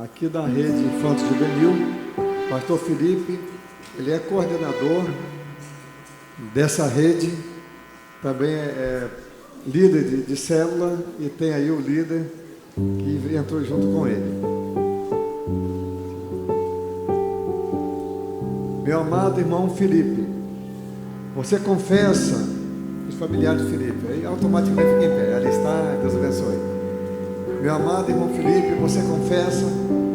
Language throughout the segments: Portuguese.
aqui da Rede Infanto Juvenil, pastor Felipe, ele é coordenador dessa rede, também é líder de célula, e tem aí o líder que entrou junto com ele. Meu amado irmão Felipe, você confessa, os familiares de Felipe, aí automaticamente fica em pé, ali está, Deus abençoe. Meu amado irmão Felipe, você confessa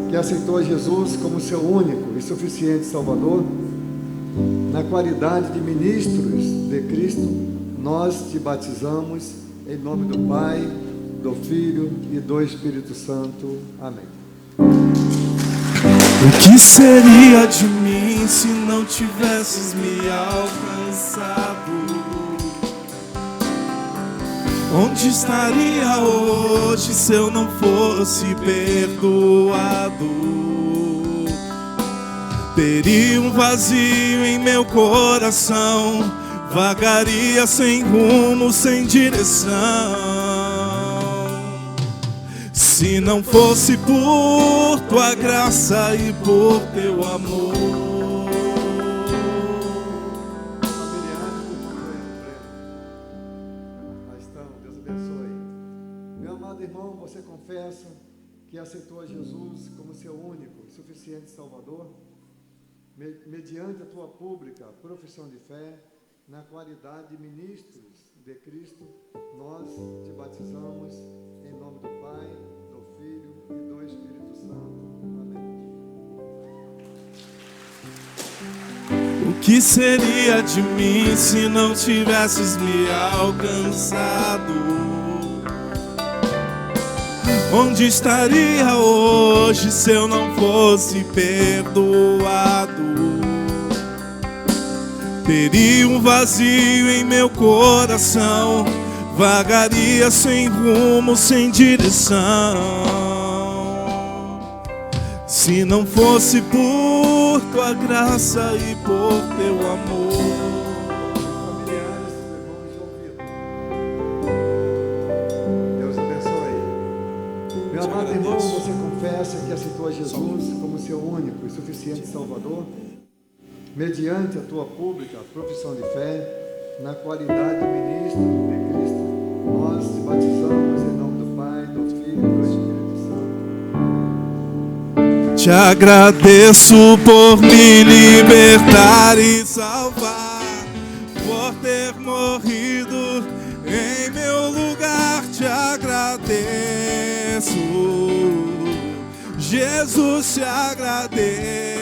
que aceitou Jesus como seu único e suficiente Salvador? Na qualidade de ministros de Cristo, nós te batizamos em nome do Pai, do Filho e do Espírito Santo. Amém. O que seria de mim se não tivesses me alcançado? Onde estaria hoje se eu não fosse perdoado? Teria um vazio em meu coração, vagaria sem rumo, sem direção. Se não fosse por tua graça e por teu amor. Lá estão, Deus abençoe. Meu amado irmão, você confessa que aceitou a Jesus como seu único e suficiente Salvador? Mediante a tua pública profissão de fé, na qualidade de ministros de Cristo, nós te batizamos em nome do Pai, do Filho e do Espírito Santo. Amém. O que seria de mim se não tivesses me alcançado? Onde estaria hoje se eu não fosse perdoado? Teria um vazio em meu coração, vagaria sem rumo, sem direção. Se não fosse por tua graça e por teu amor. Familiares do irmão João Vitor, Deus abençoe. Meu amado irmão, você confessa que aceitou a Jesus como seu único e suficiente Salvador? Mediante a tua pública profissão de fé, na qualidade de ministro de Cristo, nós te batizamos em nome do Pai, do Filho e do Espírito Santo. Te agradeço por me libertar e salvar, por ter morrido em meu lugar. Te agradeço, Jesus, te agradeço.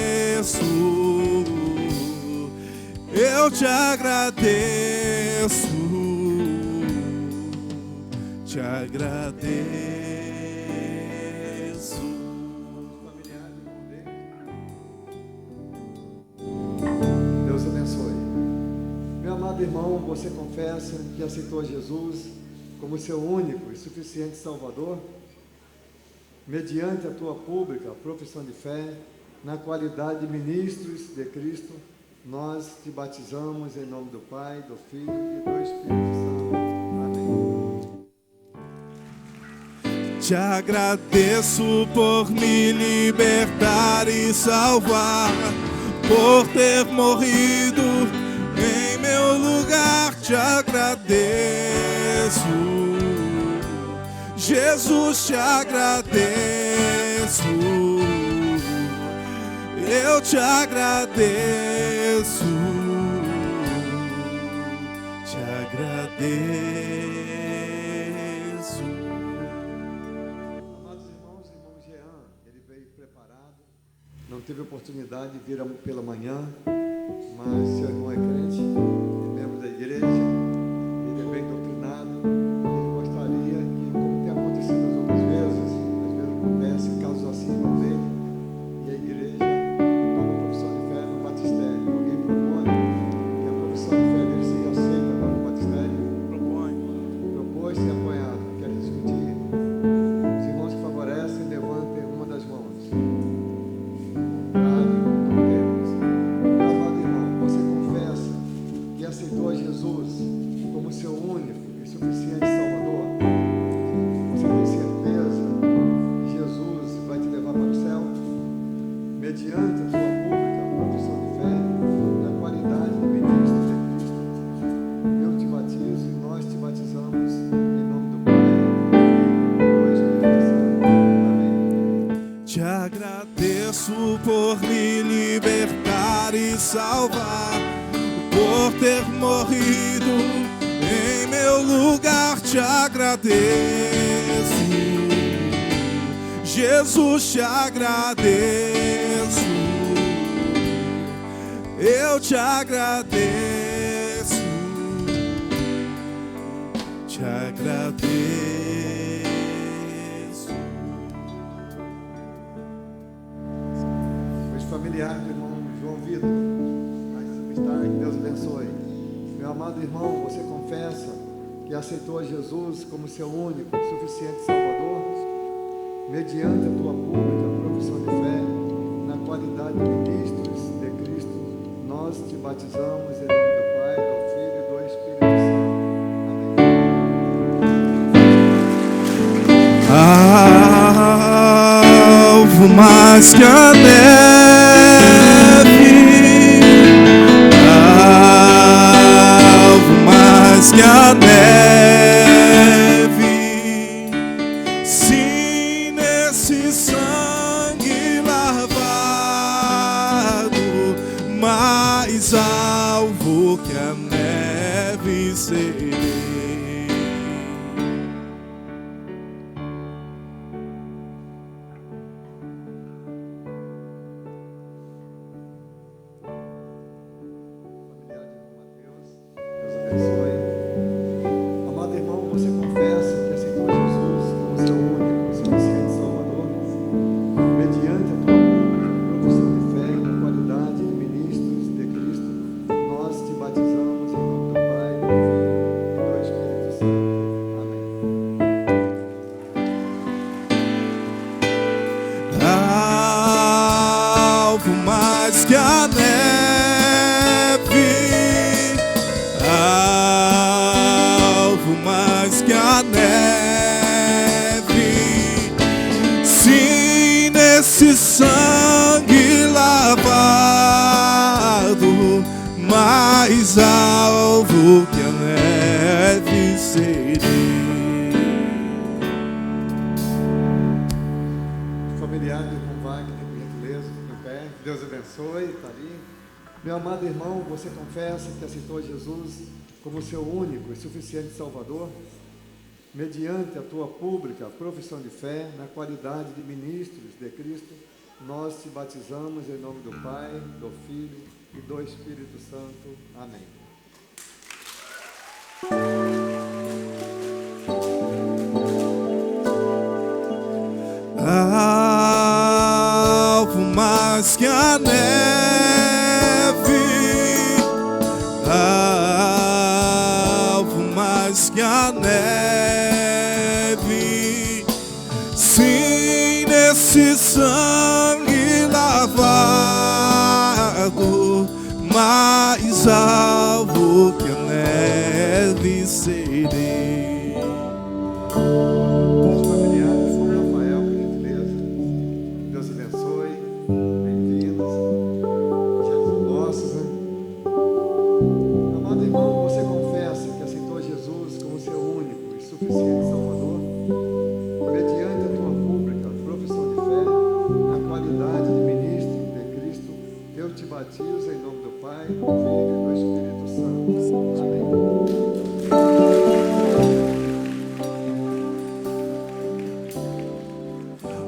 Eu te agradeço, te agradeço. Deus abençoe. Meu amado irmão, você confessa que aceitou Jesus como seu único e suficiente Salvador? Mediante a tua pública profissão de fé, na qualidade de ministros de Cristo, nós te batizamos em nome do Pai, do Filho e do Espírito Santo. Amém. Te agradeço por me libertar e salvar, por ter morrido em meu lugar. Te agradeço, Jesus, te agradeço. Eu te agradeço, te agradeço. Amados irmãos, o irmão Jean, ele veio preparado, não teve oportunidade de vir pela manhã, mas seu irmão é crente, é membro da igreja, ele é bem doutrinado, ele gostaria que, como tem acontecido as outras vezes acontece casos assim no dele, e a igreja profissão de fé no batistério. Alguém propõe que a profissão de fé dele seja aceita para o batistério? Propôs e apoiado. Querem discutir? Os irmãos que favorecem, levantem uma das mãos. Contrário, não temos. Meu amado irmão, você confessa te agradeço, Jesus, te agradeço, eu te agradeço, te agradeço. Os familiares do irmão João Vitor, que Deus abençoe. Meu amado irmão, você confessa que aceitou a Jesus como seu único, suficiente Salvador, mediante a tua pública profissão de fé, na qualidade de ministros de Cristo, nós te batizamos em nome do Pai, do Filho e do Espírito Santo. Amém. Alvo mais que a neve, alvo mais que a neve, sim, nesse sangue lavado, mais alvo que a neve serei. Esse sangue lavado, mais alvo que a neve serei. Familiar do irmão Wagner, por gentileza, no pé, Deus abençoe, está ali. Meu amado irmão, você confessa que aceitou Jesus como seu único e suficiente Salvador, mediante a tua pública profissão de fé, na qualidade de ministros de Cristo, nós te batizamos em nome do Pai, do Filho e do Espírito Santo. Amém. Alvo mais que a neve, alvo mais que a neve, sim, nesse sangue lavado, mais alvo que a neve serei. Os familiares de São Rafael, por gentileza, Deus abençoe, bem-vindos, Jesus nossos, né? Amado irmão, você confessa que aceitou Jesus como seu único e suficiente Salvador, mediante a tua pública profissão de fé, na qualidade de ministro de Cristo, eu te batizo em nome do Pai, do Filho e do Espírito Santo. Amém.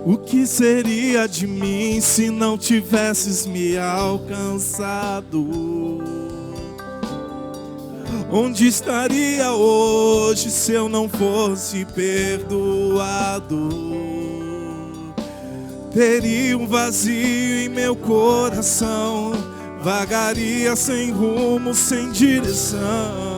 O que seria de mim se não tivesses me alcançado? Onde estaria hoje se eu não fosse perdoado? Teria um vazio em meu coração, vagaria sem rumo, sem direção.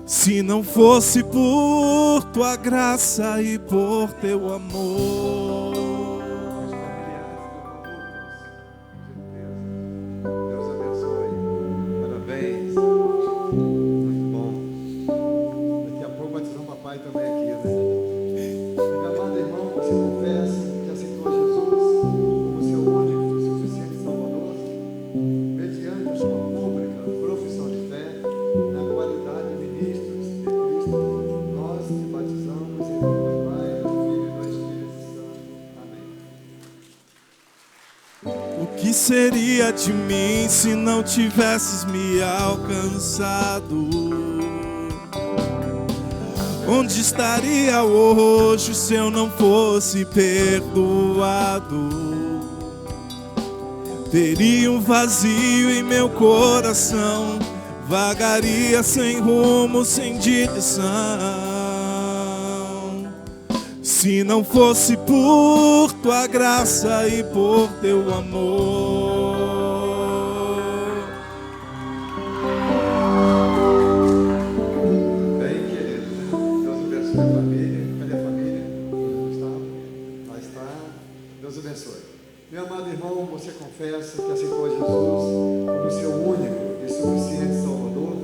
Se não fosse por tua graça e por teu amor. Deus abençoe. Parabéns. Muito bom. Daqui a pouco batizamos o papai também aqui, né? Meu amado irmão, você confessa que aceitou Jesus como seu único e suficiente Salvador, mediante a sua pública profissão de fé, na qualidade de ministros de Cristo, nós te batizamos em nome do Pai, do Filho e do Espírito Santo. Amém. O que seria de mim se não tivesses me alcançado? Onde estaria hoje se eu não fosse perdoado? Teria um vazio em meu coração, vagaria sem rumo, sem direção. Se não fosse por tua graça e por teu amor. Bem, querido, Deus abençoe a família. Cadê a família? Está? Lá está. Deus abençoe. Meu amado irmão, você confessa que aceitou Jesus como seu único e suficiente Salvador?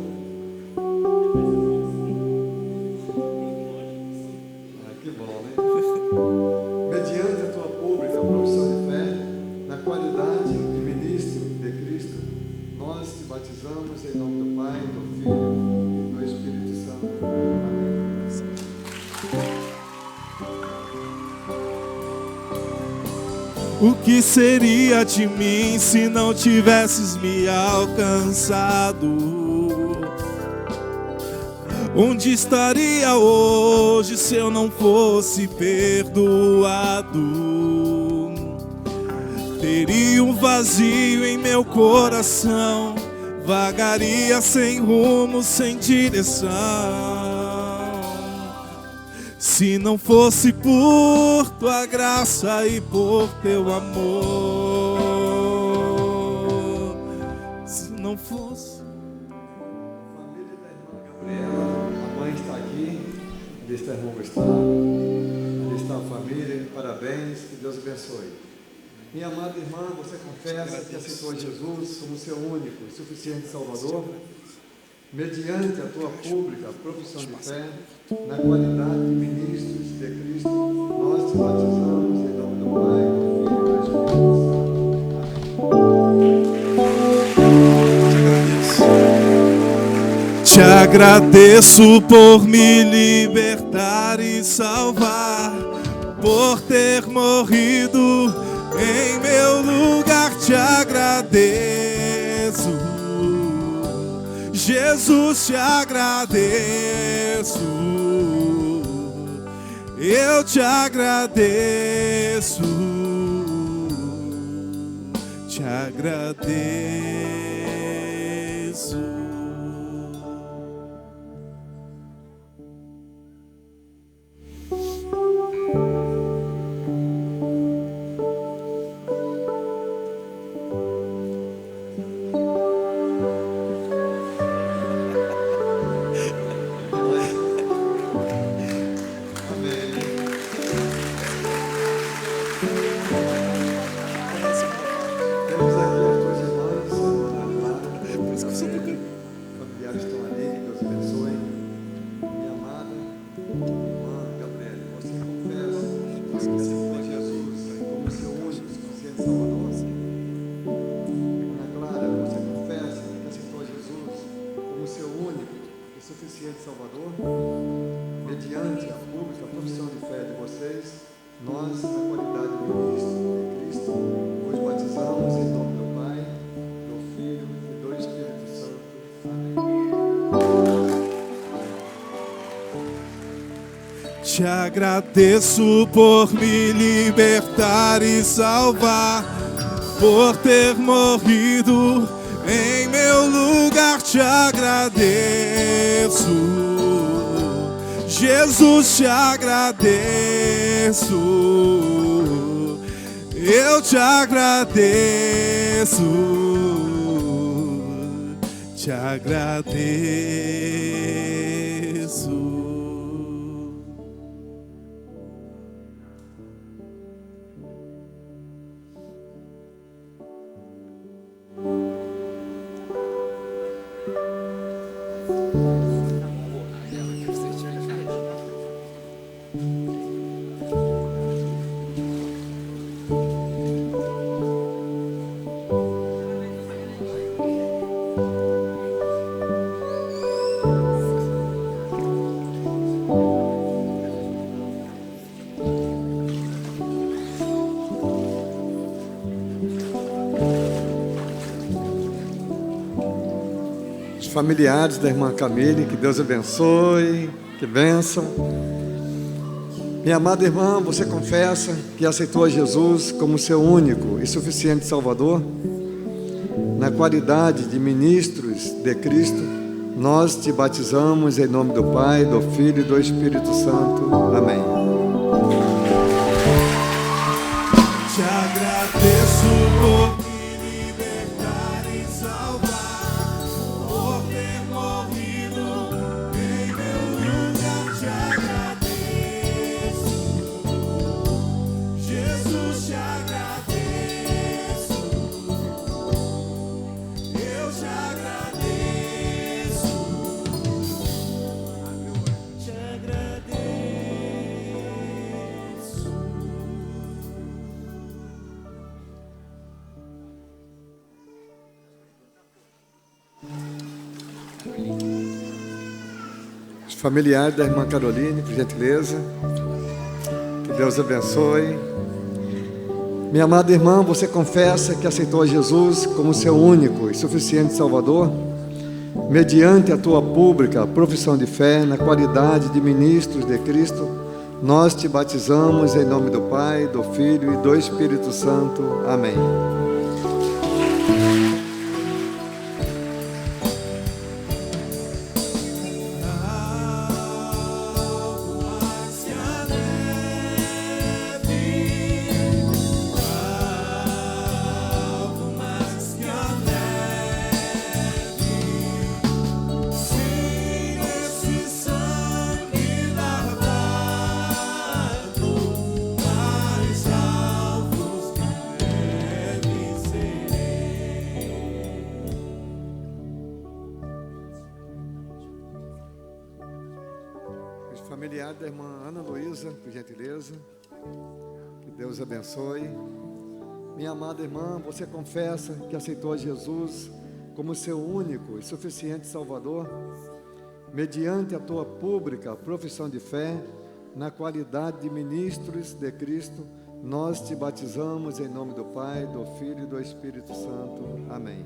Que bom, né? Mediante a tua pública profissão de fé, na qualidade de ministro de Cristo, nós te batizamos em nome do Pai, do Filho e do Espírito Santo. O que seria de mim se não tivesses me alcançado? Onde estaria hoje se eu não fosse perdoado? Teria um vazio em meu coração, vagaria sem rumo, sem direção. Se não fosse por tua graça e por teu amor. Se não fosse. Família da irmã Gabriela, a mãe está aqui, ali está a irmã Gustavo, ali está a família, parabéns, que Deus abençoe. Minha amada irmã, você confessa que aceitou Jesus como seu único e suficiente Salvador? Mediante a tua pública profissão de fé, na qualidade de ministros de Cristo, nós te batizamos em nome do Pai, do Filho e do Espírito Santo. Te agradeço por me libertar e salvar, por ter morrido em meu lugar. Te agradeço, Jesus, te agradeço, eu te agradeço, te agradeço. Salvador, mediante a pública profissão de fé de vocês, nós, na qualidade de ministro de Cristo, vos batizamos em nome do Pai, do Filho e do Espírito Santo. Amém. Te agradeço por me libertar e salvar, por ter morrido em meu lugar. Te agradeço, Jesus, te agradeço, eu te agradeço, te agradeço. Familiares da irmã Camille, que Deus abençoe. Que bênção. Minha amada irmã, você confessa que aceitou a Jesus como seu único e suficiente Salvador? Na qualidade de ministros de Cristo, nós te batizamos em nome do Pai, do Filho e do Espírito Santo. Amém. Te agradeço por me libertar e salvar, por ter morrido em meu lugar. Te agradeço, Jesus, te agradeço, eu te agradeço, te agradeço. Os familiares da irmã Caroline, por gentileza. Que Deus abençoe. Minha amada irmã, você confessa que aceitou a Jesus como seu único e suficiente Salvador? Mediante a tua pública profissão de fé, na qualidade de ministros de Cristo, nós te batizamos em nome do Pai, do Filho e do Espírito Santo. Amém. Familiar da irmã Ana Luísa, por gentileza. Que Deus abençoe. Minha amada irmã, você confessa que aceitou a Jesus como seu único e suficiente Salvador? Mediante a tua pública profissão de fé, na qualidade de ministros de Cristo, nós te batizamos em nome do Pai, do Filho e do Espírito Santo. Amém.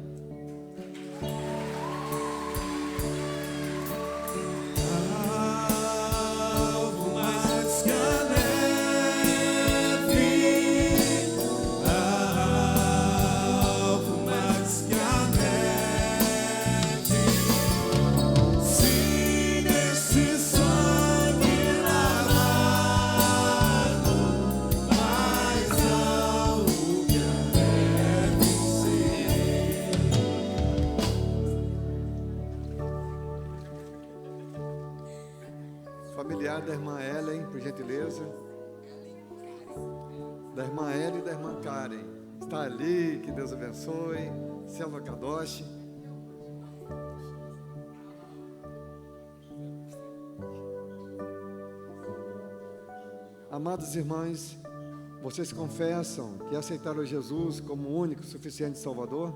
Familiar da irmã Ellen, por gentileza. Da irmã Ellen e da irmã Karen. Está ali, que Deus abençoe. Selva Kadoshi. Amados irmãos, vocês confessam que aceitaram Jesus como único e suficiente Salvador?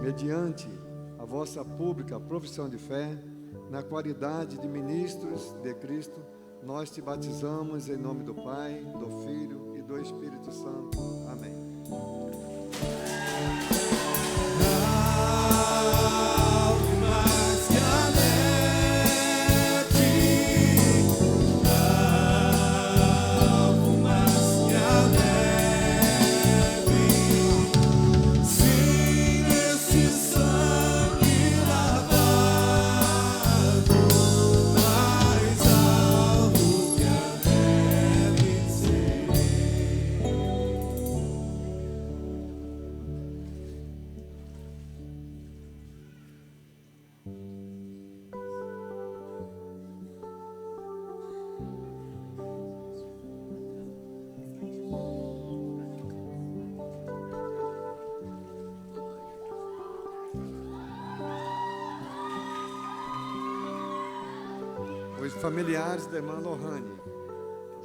Mediante a vossa pública profissão de fé, na qualidade de ministros de Cristo, nós te batizamos em nome do Pai, do Filho e do Espírito Santo. Amém. Os familiares da irmã Lohane,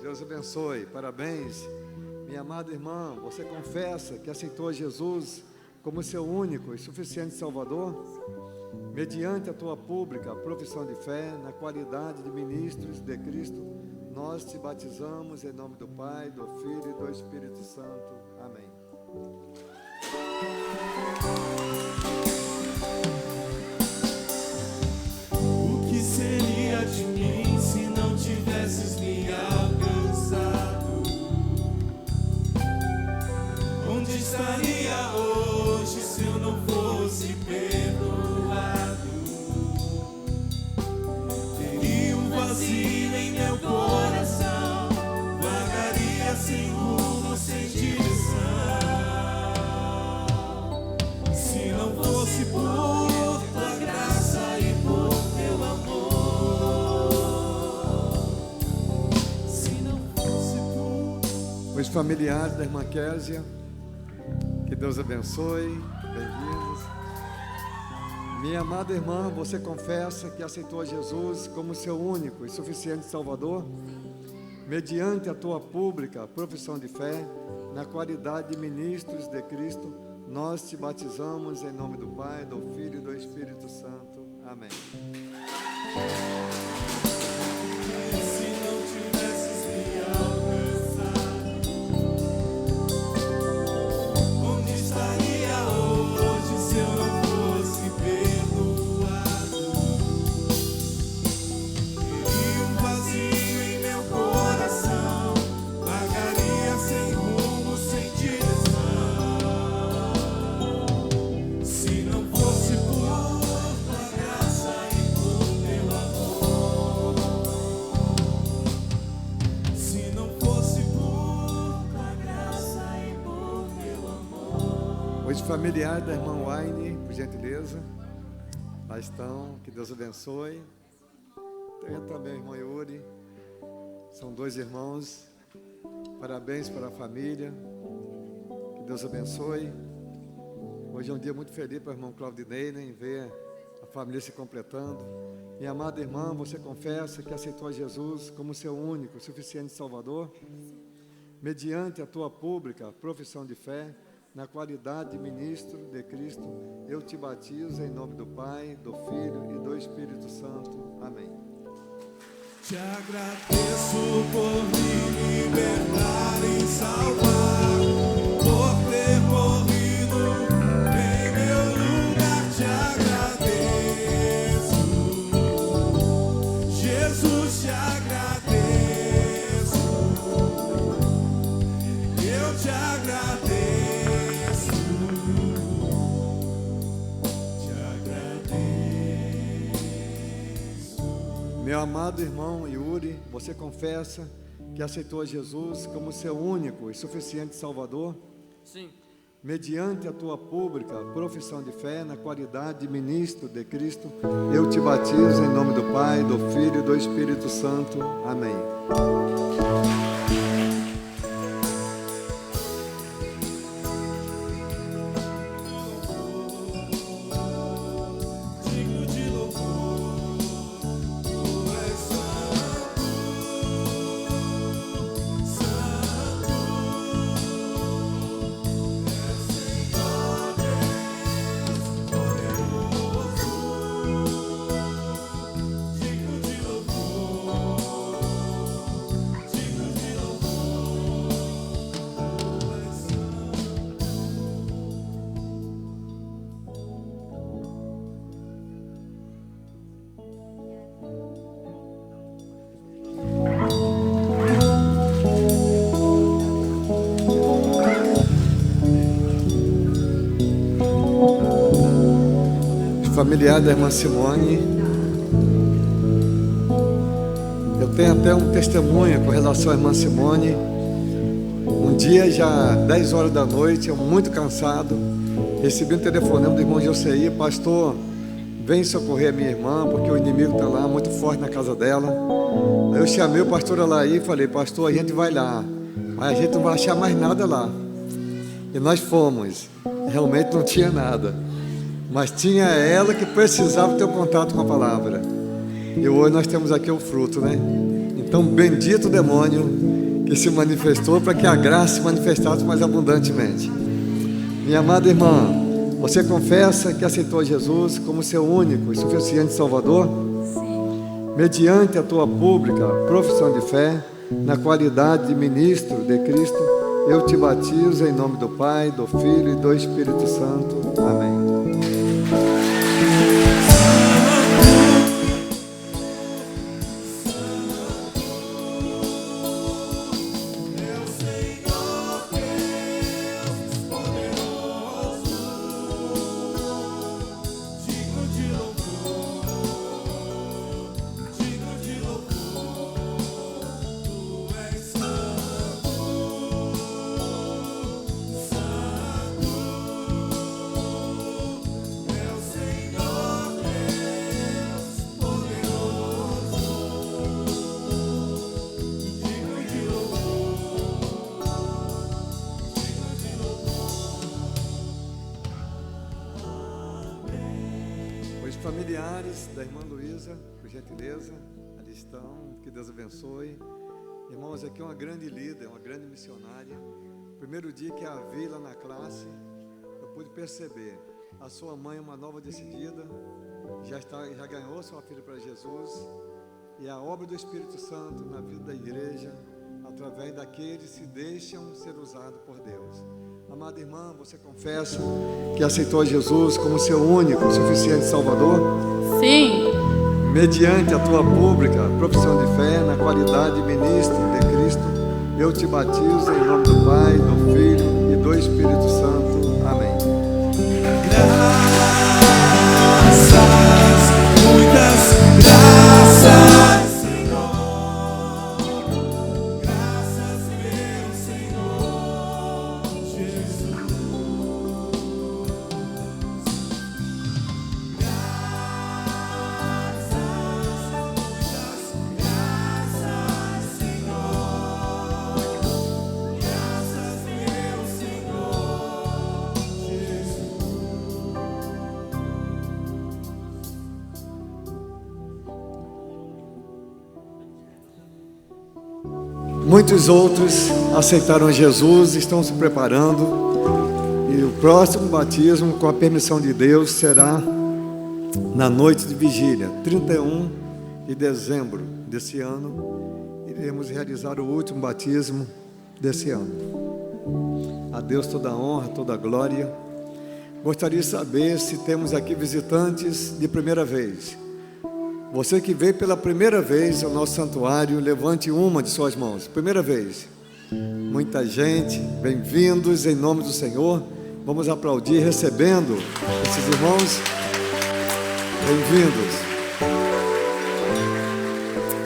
Deus abençoe, parabéns. Minha amada irmã, você confessa que aceitou Jesus como seu único e suficiente Salvador? Mediante a tua pública profissão de fé, na qualidade de ministros de Cristo, nós te batizamos em nome do Pai, do Filho e do Espírito Santo. Amém. O que seria de vazio em meu coração, vagaria sem rumo, sem direção. Se não fosse por tua graça e por teu amor, se não fosse por... Os familiares da irmã Késia, que Deus abençoe, bem-vindos. Minha amada irmã, você confessa que aceitou a Jesus como seu único e suficiente Salvador? Mediante a tua pública profissão de fé, na qualidade de ministros de Cristo, nós te batizamos em nome do Pai, do Filho e do Espírito Santo. Amém. Se não tivesses me alcançado, onde estaria hoje se eu não fosse perdoado? Teria um vazio em meu coração, vagaria sem rumo, sem direção. Se não fosse por tua graça e por teu amor, se não fosse por tua graça e por teu amor. Os familiares da irmã Waine, por gentileza, lá estão, que Deus abençoe. Tem também o irmão Yuri, são dois irmãos, parabéns para a família, que Deus abençoe. Hoje é um dia muito feliz para o irmão Claudinei, né, em ver a família se completando. Minha amada irmã, você confessa que aceitou a Jesus como seu único, suficiente Salvador? Mediante a tua pública profissão de fé, na qualidade de ministro de Cristo, eu te batizo em nome do Pai, do Filho e do Espírito Santo. Amém. Te agradeço por me libertar e salvar, por ter morrido em meu lugar. Te agradeço, Jesus, te agradeço, eu te agradeço, te agradeço. Meu amado irmão Yuri, você confessa que aceitou a Jesus como seu único e suficiente Salvador? Sim, Mediante a tua pública profissão de fé, na qualidade de ministro de Cristo, eu te batizo em nome do Pai, do Filho e do Espírito Santo. Amém. Digno de louvor, tu és santo, santo, és Senhor Deus poderoso, digno de louvor, digno de louvor, tu és santo. Familiar da irmã Simone, eu tenho até um testemunho com relação à irmã Simone. Um dia, já 10 horas da noite, eu muito cansado, recebi um telefonema do irmão Joseí: pastor, vem socorrer a minha irmã, porque o inimigo está lá, muito forte na casa dela. Aí eu chamei o pastor Alaí e falei: pastor, a gente vai lá, mas a gente não vai achar mais nada lá. E nós fomos, realmente não tinha nada, mas tinha ela que precisava ter um contato com a palavra. E hoje nós temos aqui o fruto, né? Então, bendito o demônio que se manifestou para que a graça se manifestasse mais abundantemente. Minha amada irmã, você confessa que aceitou Jesus como seu único e suficiente Salvador? Sim. Mediante a tua pública profissão de fé, na qualidade de ministro de Cristo, eu te batizo em nome do Pai, do Filho e do Espírito Santo. Amém. familiares da irmã Luísa, por gentileza, ali estão, que Deus abençoe. Irmãos, aqui é uma grande líder, uma grande missionária. Primeiro dia que a vi lá na classe, eu pude perceber, a sua mãe é uma nova decidida, já ganhou sua filha para Jesus, e a obra do Espírito Santo na vida da igreja, através daqueles que se deixam ser usados por Deus. Amada irmã, você confessa que aceitou Jesus como seu único, suficiente Salvador? Sim. Mediante a tua pública profissão de fé, na qualidade de ministro de Cristo, eu te batizo em nome do Pai, do Filho e do Espírito Santo. Amém. Graças, muitas graças. Muitos outros aceitaram Jesus, estão se preparando, e o próximo batismo, com a permissão de Deus, será na noite de vigília, 31 de dezembro desse ano. Iremos realizar o último batismo desse ano. A Deus toda a honra, toda a glória. Gostaria de saber se temos aqui visitantes de primeira vez. Você que veio pela primeira vez ao nosso santuário, levante uma de suas mãos. Primeira vez. Muita gente, bem-vindos em nome do Senhor. Vamos aplaudir recebendo esses irmãos. Bem-vindos.